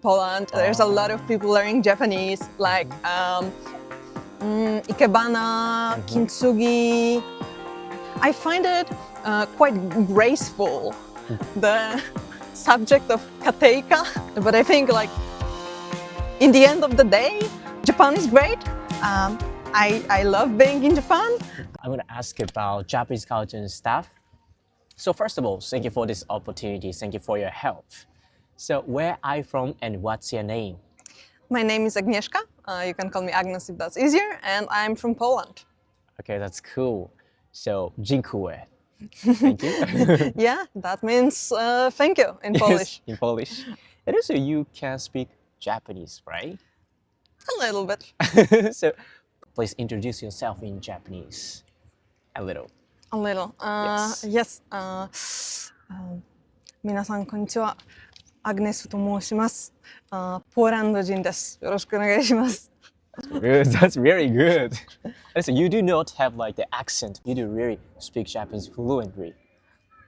Poland, there's a lot of people learning Japanese, like ikebana, kintsugi. I find it quite graceful, the subject of kateika, but I think like in the end of the day, Japan is great. I love being in Japan. I'm going to ask about Japanese culture and stuff. So first of all, thank you for this opportunity. Thank you for your help. So where are you from and what's your name? My name is Agnieszka. You can call me Agnes if that's easier. And I'm from Poland. Okay, that's cool. So dziękuję. Thank you. Yeah, that means thank you in Polish. In Polish. And also you can speak Japanese, right? A little bit. So please introduce yourself in Japanese. A little. A little. Yes. 皆さんこんにちは。アグネスと申します。ポーランド人です。よろしくお願いします。Good. That's very good. And so you do not have like the accent. You do really speak Japanese fluently.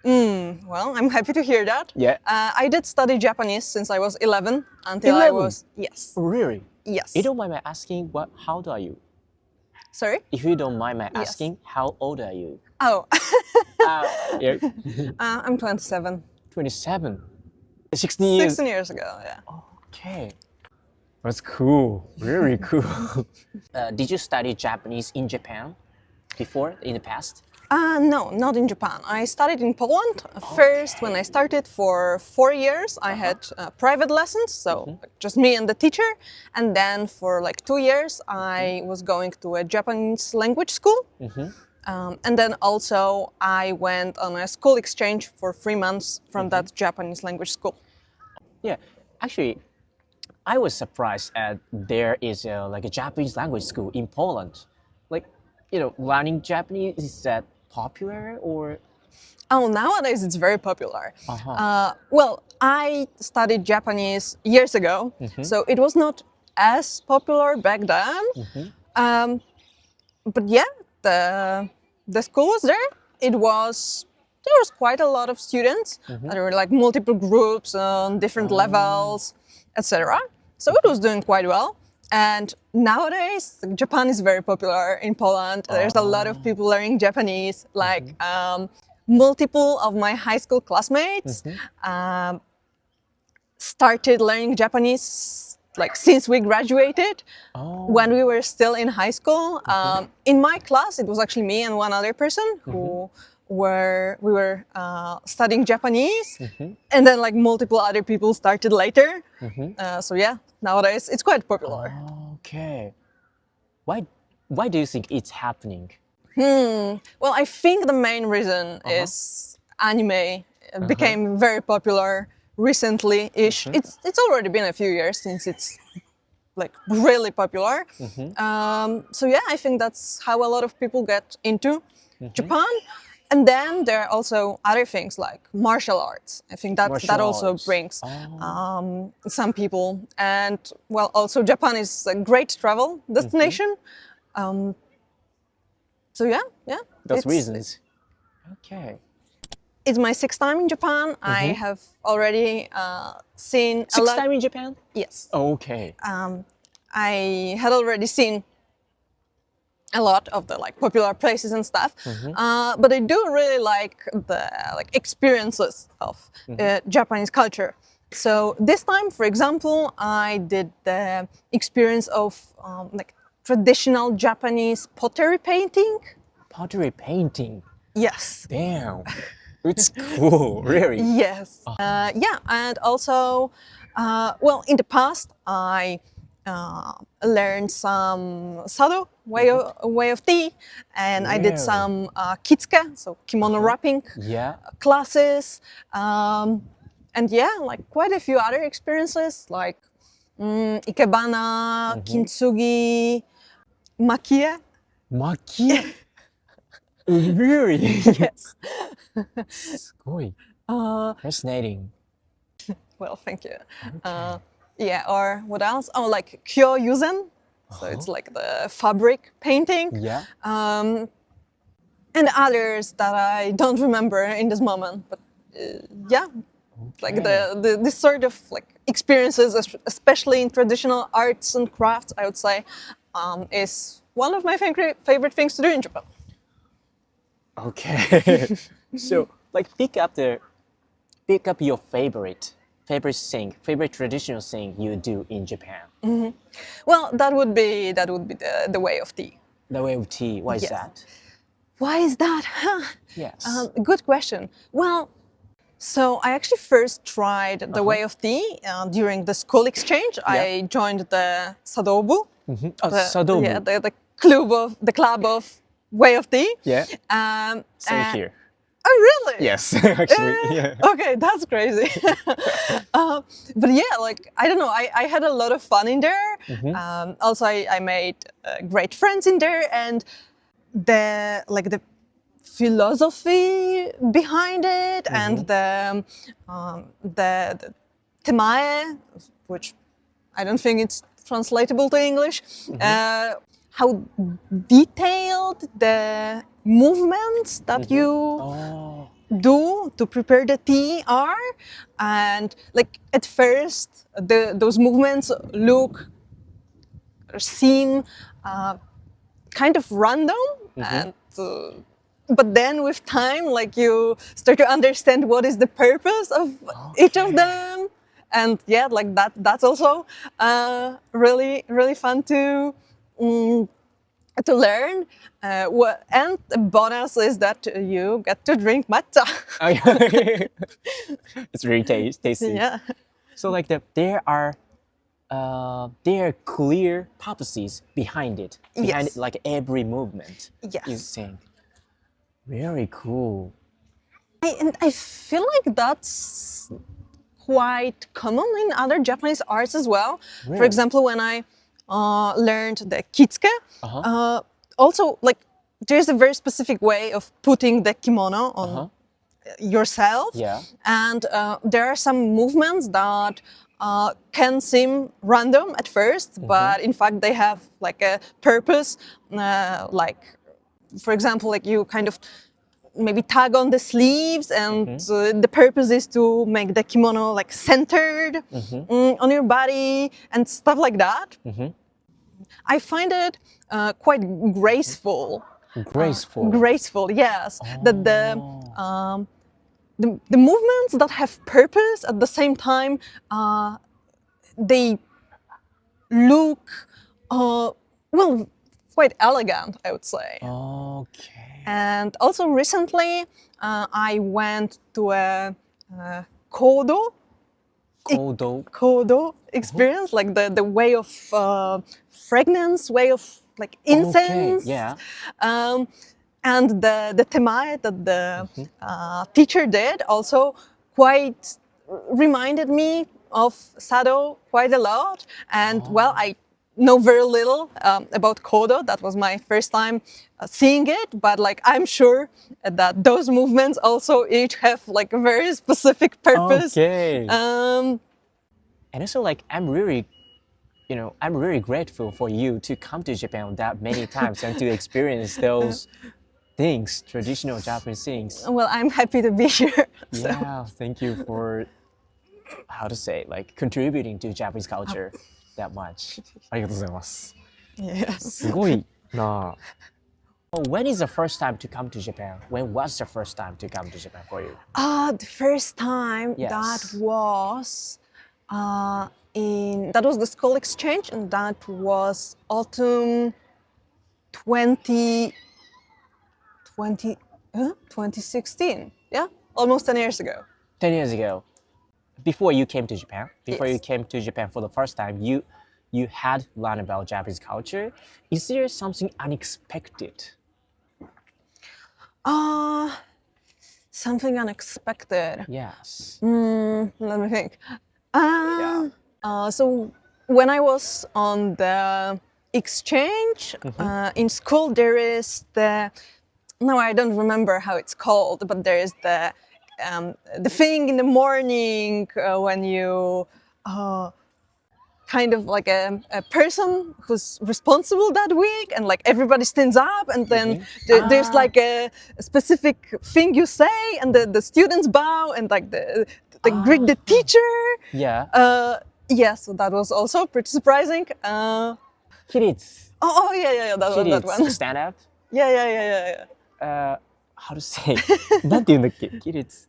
Well, I'm happy to hear that. Yeah. I did study Japanese since I was 11 until 11? I was... Yes. Really? Yes. You don't mind my asking how old are you? Sorry? If you don't mind my asking, how old are you? Oh. Yeah. I'm 27. 27. 16 years. 16 years ago, yeah. Okay. That's cool. Very cool. Did you study Japanese in Japan before, in the past? No, not in Japan. I studied in Poland. First, when I started for 4 years, I had private lessons, so just me and the teacher. And then for like 2 years, I was going to a Japanese language school. And then also I went on a school exchange for 3 months from that Japanese language school. Yeah, actually, I was surprised at there is like a Japanese language school in Poland. Like, learning Japanese, is that popular or? Oh, nowadays it's very popular. Well, I studied Japanese years ago, so it was not as popular back then. But yeah, the school was there. There was quite a lot of students. There were like multiple groups on different levels, etc. So it was doing quite well. And nowadays, Japan is very popular in Poland. There's a lot of people learning Japanese. Like multiple of my high school classmates started learning Japanese like since we graduated. When we were still in high school. In my class, it was actually me and one other person who we were studying Japanese, and then like multiple other people started later. So yeah, nowadays it's quite popular. Okay. Why do you think it's happening? Well, I think the main reason is anime became very popular recently-ish. It's already been a few years since it's like really popular. So yeah, I think that's how a lot of people get into Japan. And then there are also other things like martial arts. I think that also brings some people. And well, also Japan is a great travel destination. So yeah. Those reasons. Okay. It's my 6th time in Japan. I have already seen a lot. 6th time in Japan? Yes. Okay. I had already seen a lot of the like popular places and stuff, but I do really like the experiences of Japanese culture. So this time, for example, I did the experience of like traditional Japanese pottery painting. Pottery painting? Yes. Damn. It's cool, really. Yes. Yeah, and also, well, in the past, I learned some sado way of tea, and I did some kitsuke, so kimono wrapping classes, and yeah, like quite a few other experiences like ikebana, kintsugi, makie. Makie? Really? Yes. すごい。Fascinating. Well, thank you. Yeah, or what else? Oh, like kyoyuzen. So it's like the fabric painting. Yeah. And others that I don't remember in this moment. But yeah, Like this sort of like experiences, especially in traditional arts and crafts, I would say, is one of my favorite things to do in Japan. Okay. So, like, pick up your favorite traditional thing you do in Japan. Mm-hmm. Well, that would be the way of tea. The way of tea. Why is Yes. that? Why is that? Yes. Good question. Well, so I actually first tried the way of tea during the school exchange. Yeah. I joined the Sadobu. Sadobu. Yeah, the club of way of tea. Yeah. Same and- here. Oh, really? Yes, actually. Yeah. Okay, that's crazy. But yeah, like, I don't know, I had a lot of fun in there. Also, I made great friends in there, and the philosophy behind it and the temae, which I don't think it's translatable to English, how detailed the movements that you do to prepare the tea are. And like at first those movements look or seem kind of random, and but then with time, like, you start to understand what is the purpose of each of them. And yeah, like that's also really fun to learn. And the bonus is that you get to drink matcha. It's really tasty. Yeah. So like there are clear purposes behind it. Behind Yes. like every movement. Yes. You think. Very cool. And I feel like that's quite common in other Japanese arts as well. Really? For example, when I learned the kitsuke, also, like, there's a very specific way of putting the kimono on yourself. Yeah. And there are some movements that can seem random at first, but in fact they have like a purpose. Like, for example, like, you kind of maybe tug on the sleeves, and the purpose is to make the kimono like centered on your body and stuff like that. I find it quite graceful. Graceful, yes. That the movements that have purpose at the same time, they look well, quite elegant, I would say. Okay. And also recently, I went to a kodo experience, like the way of fragrance, way of like incense. Okay, yeah. And the temae that the teacher did also quite reminded me of Sado quite a lot. And well, I know very little about kodo. That was my first time seeing it, but like, I'm sure that those movements also each have like a very specific purpose. Okay. Um, And also, like, I'm really grateful for you to come to Japan that many times and to experience those things, traditional Japanese things. well, I'm happy to be here. So. Yeah, thank you for, how to say, like, contributing to Japanese culture that much. ありがとうございます。 Yes. すごいな。When is the first time to come to Japan? When was the first time to come to Japan for you? The first time Yes. that was the school exchange, and that was autumn 2016. Yeah, almost 10 years ago. 10 years ago. Before you came to Japan, before you Yes. came to Japan for the first time, you had learned about Japanese culture. Is there something unexpected? Something unexpected. Yes. Let me think. So when I was on the exchange in school, there is no, I don't remember how it's called, but there is the thing in the morning when you kind of like a person who's responsible that week, and like everybody stands up, and then there's like a specific thing you say, and the students bow, and like like greet the teacher. Yeah. Yeah, so that was also pretty surprising. Kiritsu. Yeah, that one. Stand up. Yeah. How to say? なんて言うんだっけ? Kiritsu.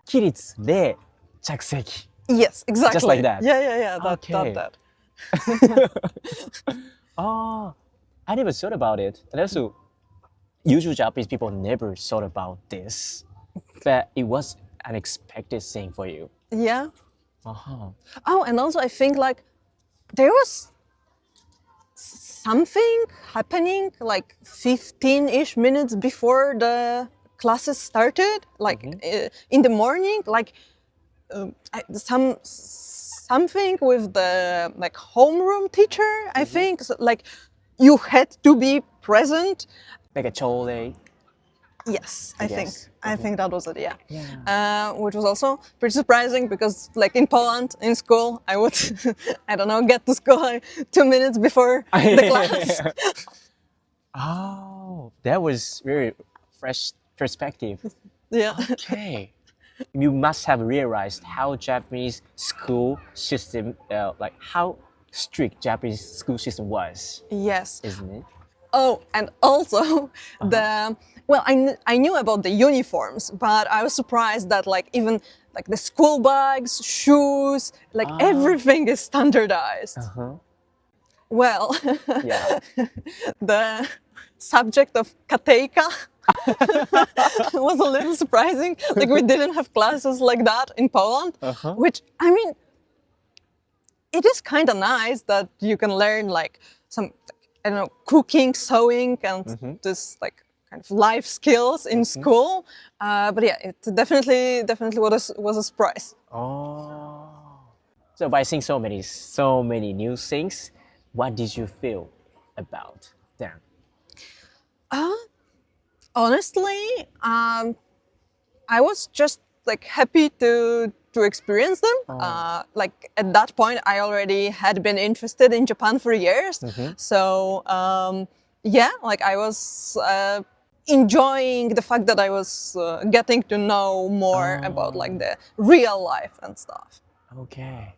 Kiritsu で着席. Yes, exactly. Just like that. Yeah. Okay. That. Oh, I never thought about it. And also, usual Japanese people never thought about this. But it was an unexpected thing for you. Yeah. Uh-huh. Oh, and also I think like there was something happening like 15-ish minutes before the classes started, like in the morning, like something with the like homeroom teacher, I think. So, like you had to be present. Like a chole. Yes, I think. guess. I think that was it, yeah. Yeah. Which was also pretty surprising because, like in Poland, in school, I would, I don't know, get to school like 2 minutes before the class. Oh, that was very fresh perspective. Yeah. Okay. You must have realized how Japanese school system, like how strict Japanese school system was, Yes. isn't it? Oh, and also I knew about the uniforms, but I was surprised that like even like the school bags, shoes, like everything is standardized. Uh-huh. Well, Yeah. the subject of kateika was a little surprising. Like we didn't have classes like that in Poland, which I mean, it is kind of nice that you can learn like some, I don't know, cooking, sewing, and this like kind of life skills in school. But yeah, it definitely was a surprise. Oh. So by seeing so many new things, what did you feel about them? Honestly, I was just like happy to experience them. Like at that point, I already had been interested in Japan for years. So yeah, like I was enjoying the fact that I was getting to know more about like the real life and stuff. Okay.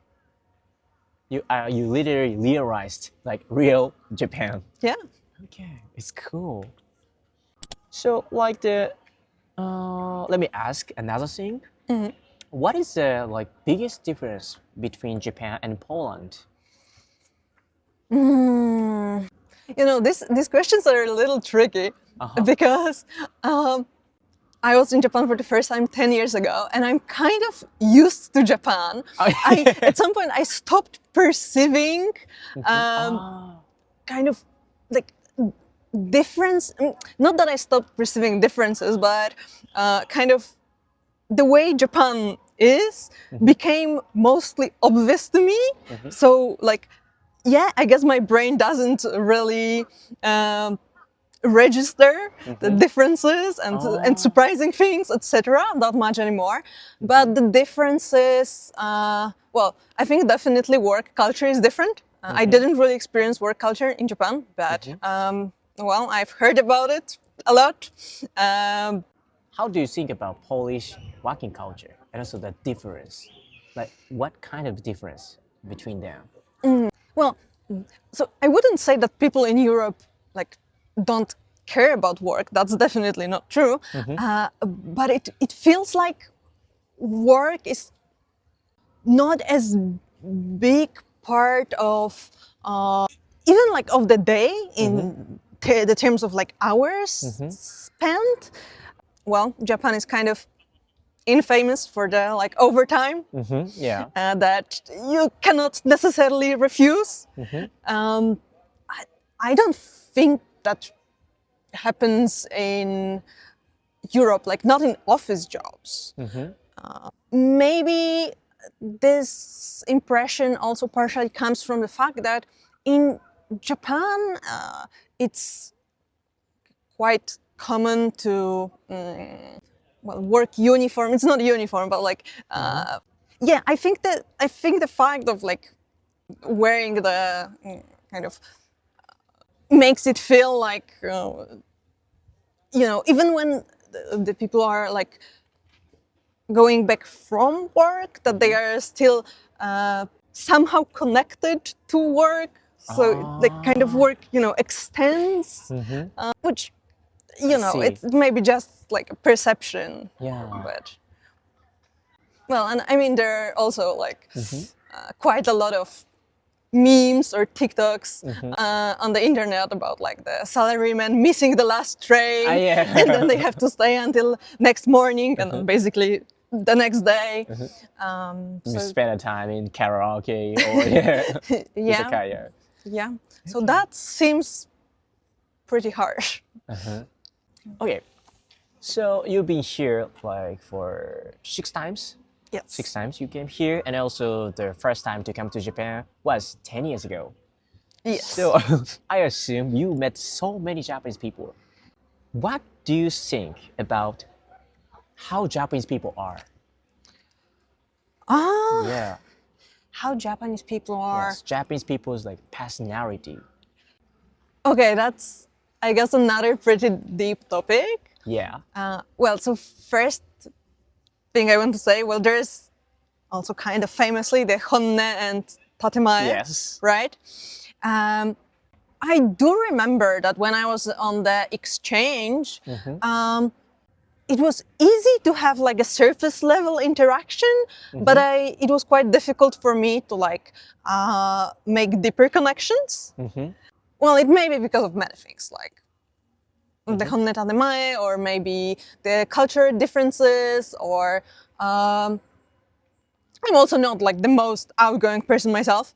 You literally realized like real Japan. Yeah. Okay, it's cool. So like let me ask another thing. What is the like biggest difference between Japan and Poland? You know, these questions are a little tricky because I was in Japan for the first time 10 years ago, and I'm kind of used to Japan. At some point, I stopped perceiving kind of like difference. Not that I stopped perceiving differences, but kind of the way Japan is became mostly obvious to me. So like, yeah, I guess my brain doesn't really register the differences and surprising things, etc. that much anymore. But the differences, well, I think definitely work culture is different. I didn't really experience work culture in Japan, but well, I've heard about it a lot. How do you think about Polish working culture and also the difference? Like what kind of difference between them? Well, so I wouldn't say that people in Europe like don't care about work. That's definitely not true. But it feels like work is not as big part of even like of the day in the terms of like hours spent. Well, Japan is kind of infamous for the like overtime Yeah. that you cannot necessarily refuse. I don't think that happens in Europe, like not in office jobs. Maybe this impression also partially comes from the fact that in Japan it's quite common to well, work uniform. It's not uniform, but like yeah, I think the fact of like wearing the kind of makes it feel like you know, even when the people are like going back from work, that they are still somehow connected to work. So the kind of work, extends, which, it's maybe just like a perception. Yeah. But, well, and I mean, there are also like quite a lot of memes or TikToks on the internet about like the salaryman missing the last train, and then they have to stay until next morning, and then basically the next day. You spend a time in karaoke or izakaya. Yeah. So that seems pretty harsh. Okay. So you've been here like for 6 times? Yes. 6 times you came here, and also the first time to come to Japan was 10 years ago. Yes. So I assume you met so many Japanese people. What do you think about how Japanese people are? Yeah. How Japanese people are. Yes, Japanese people's like personality. Okay, that's, I guess, another pretty deep topic. Yeah. Well, so first thing I want to say, well, there's also kind of famously the honne and tatemae, Yes. right? I do remember that when I was on the exchange, it was easy to have like a surface level interaction, but it was quite difficult for me to like make deeper connections. Well, it may be because of many things, like the honne tatemae, or maybe the cultural differences, or I'm also not like the most outgoing person myself,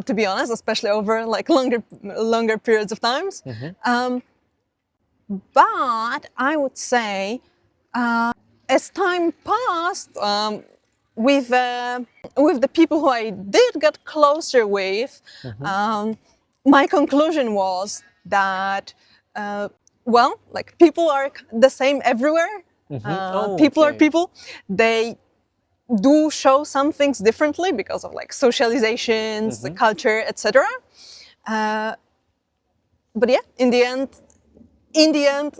to be honest, especially over like longer periods of times. But I would say, as time passed, with the people who I did get closer with, my conclusion was that, well, like people are the same everywhere. People are people. They do show some things differently because of like socializations, the culture, etc. But yeah, in the end,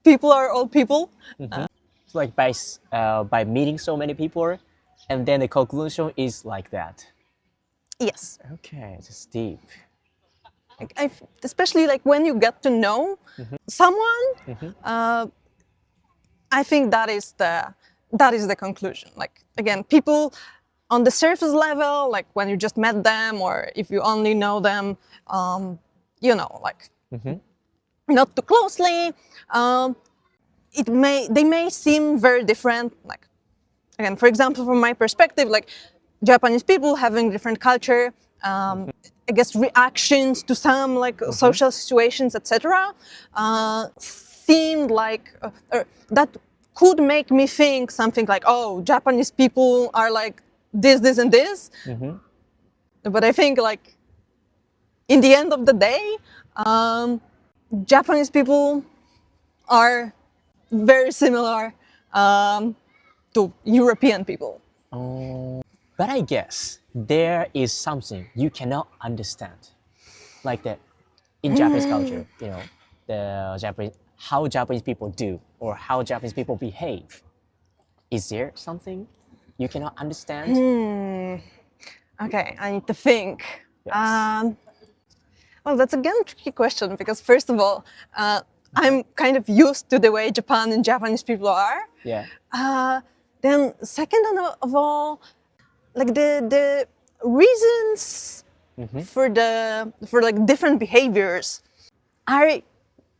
people are all people. It's like by meeting so many people, and then the conclusion is like that. Yes. Okay, it's deep. Especially like when you get to know someone, I think that is the conclusion. Like again, people on the surface level, like when you just met them, or if you only know them, like not too closely, they may seem very different. Like again, for example, from my perspective, like Japanese people having different culture, I guess reactions to some like social situations, etc., seemed like that could make me think something like, oh, Japanese people are like this, and this. But I think like in the end of the day, Japanese people are very similar to European people. But I guess there is something you cannot understand, like that in Japanese culture, how Japanese people do or how Japanese people behave. Is there something you cannot understand? Okay, I need to think. Yes. Well, that's again a tricky question because first of all, I'm kind of used to the way Japan and Japanese people are. Yeah. Then second of all, like the reasons for like different behaviors are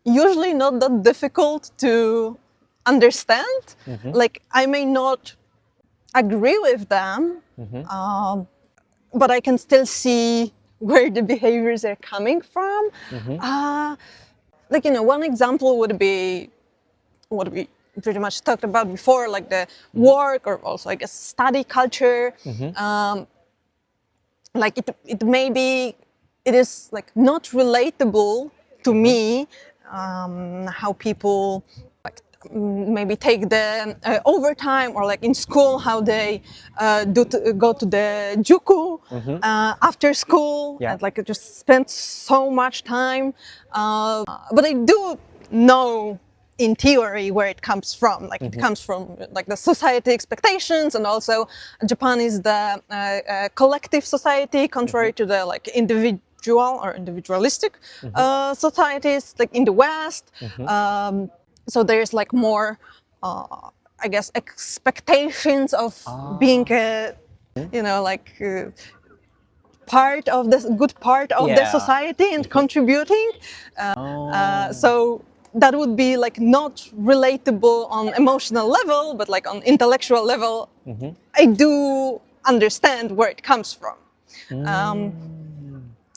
usually not that difficult to understand. Like I may not agree with them, but I can still see where the behaviors are coming from. Like one example would be what we pretty much talked about before, like the work or also I guess study culture. Like it is like not relatable to me how people like maybe take the overtime, or like in school how they go to the juku after school, and like just spend so much time. But I do know in theory where it comes from. Like it comes from like the society expectations, and also Japan is the collective society, contrary to the like individual or individualistic societies like in the West. So there's like more, I guess, expectations of being a, you know, like part of this good part of the society and contributing. So that would be like not relatable on emotional level, but like on intellectual level, I do understand where it comes from.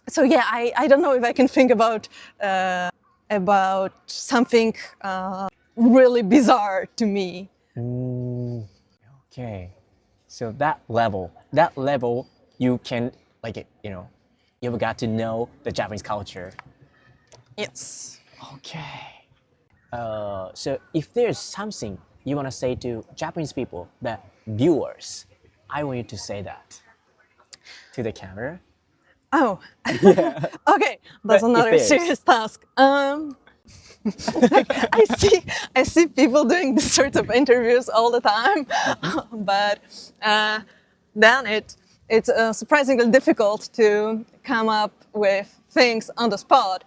So yeah, I don't know if I can think about something really bizarre to me. Okay, so that level you can like, you know, you've got to know the Japanese culture. Yes. Okay. So if there's something you want to say to Japanese people, the viewers, I want you to say that to the camera. Oh, okay. That's another serious task. I see people doing this sort of interviews all the time, but then it's surprisingly difficult to come up with things on the spot.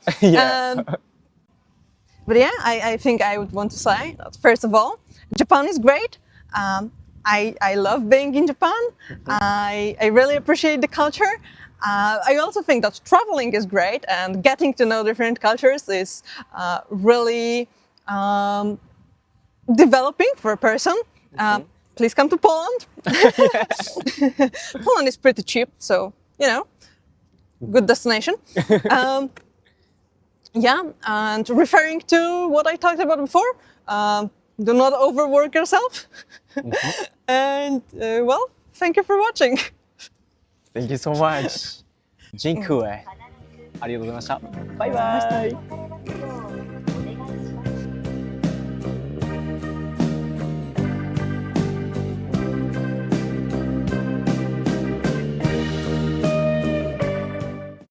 But yeah, I think I would want to say that first of all, Japan is great. I love being in Japan. I really appreciate the culture. I also think that traveling is great, and getting to know different cultures is really developing for a person. Please come to Poland. Poland is pretty cheap, so, you know, good destination. Yeah, and referring to what I talked about before, do not overwork yourself. And, well, thank you for watching. Thank you so much. ジンクエ、ありがとうございました。バイバイ。